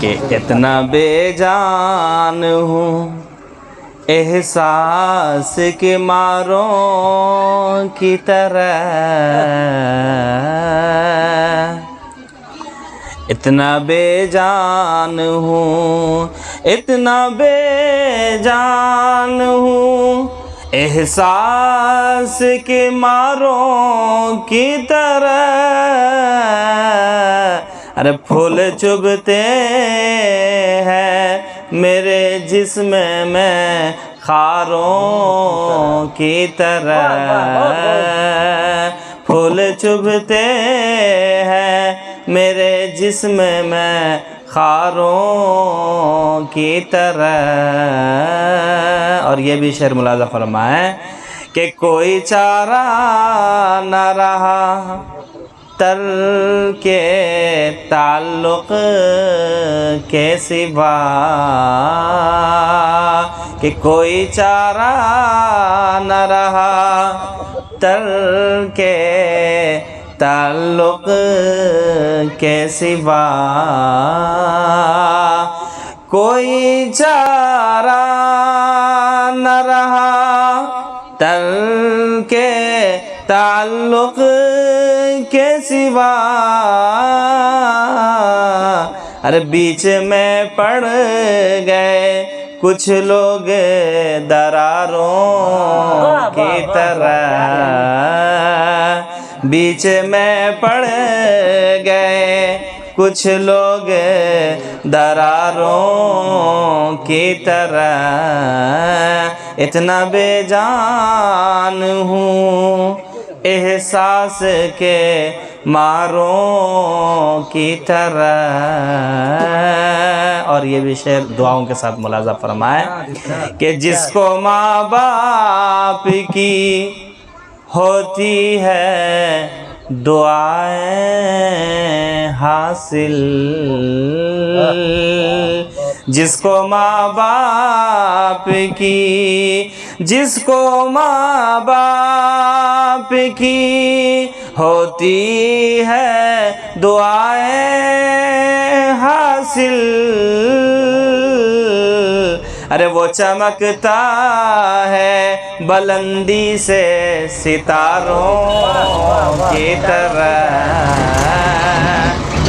کہ اتنا بے جان ہوں احساس کے ماروں کی طرح، اتنا بے جان ہوں، اتنا بے جان ہوں احساس کے ماروں کی طرح، ارے پھول چبھتے ہیں میرے جسم میں خاروں کی طرح، پھول چبھتے ہیں میرے جسم میں خاروں کی طرح۔ اور یہ بھی شعر ملاحظہ فرمائیں کہ کوئی چارہ نہ رہا ترک تعلق کے سوا، کہ کوئی چارہ نہ رہا ترک تعلق کے سوا، کوئی چارہ نہ رہا ترک تعلق کے سوا، ارے بیچ میں پڑ گئے کچھ لوگ دراروں کی طرح، بیچ میں پڑ گئے کچھ لوگ دراروں کی طرح، اتنا بے جان ہوں احساس کے ماروں کی طرح۔ اور یہ بھی شعر دعاؤں کے ساتھ ملاحظہ فرمائیں کہ جس کو ماں باپ کی ہوتی ہے دعائیں حاصل، جس کو ماں باپ کی، جس کو ماں باپ کی ہوتی ہے دعائیں حاصل، ارے وہ چمکتا ہے بلندی سے ستاروں کی طرح،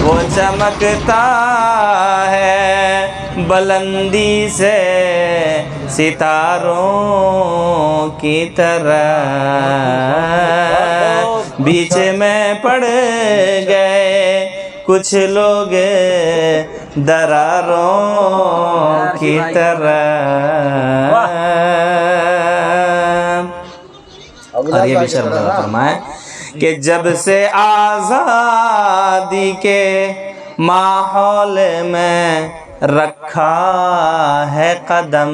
وہ چمکتا ہے بلندی سے ستاروں کی طرح، بیچ میں پڑ گئے کچھ لوگ دراروں کی طرح۔ اور یہ بھی شعر ملاحظہ فرمائیں کہ جب سے آزادی کے ماحول میں رکھا ہے قدم،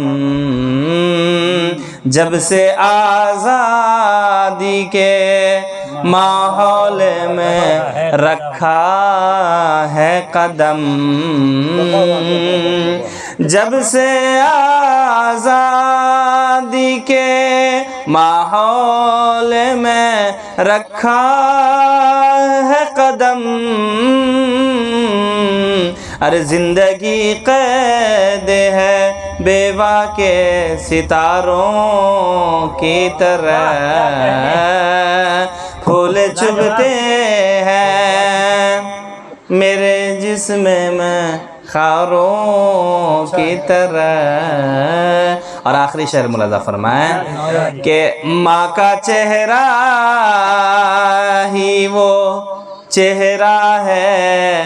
جب سے آزادی کے ماحول میں رکھا ہے قدم، جب سے آزادی کے ماحول میں رکھا ہے قدم، ارے زندگی قید ہے بیوہ کے ستاروں کی طرح، پھول چبھتے ہیں میرے جسم میں خاروں کی طرح۔ اور آخری شعر ملاحظہ فرمائیں کہ ماں کا چہرہ ہی وہ چہرہ ہے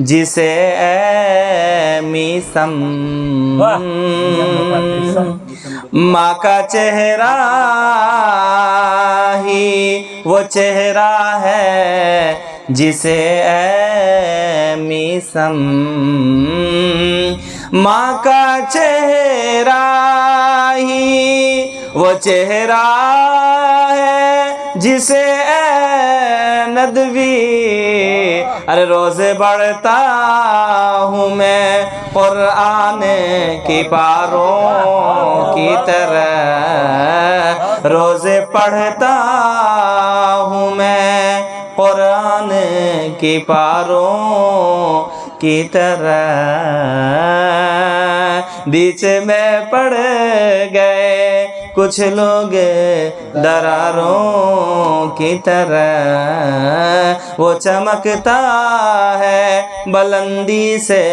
جسے اے میسم، ماں کا چہرہ ہی وہ چہرہ ہے جسے اے میسم، ماں کا چہرہ ہی وہ چہرہ ہے جسے اے ندوی، ارے روز بڑھتا ہوں میں قرآن کی پاروں کی طرح، روز پڑھتا ہوں میں قرآن کی پاروں کی طرح بیچ میں پڑ گئے کچھ لوگ دراروں کی طرح وہ چمکتا ہے بلندی سے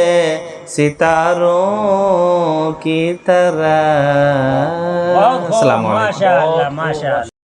ستاروں کی طرح. السلام علیکم. ماشاء اللہ ماشاء اللہ.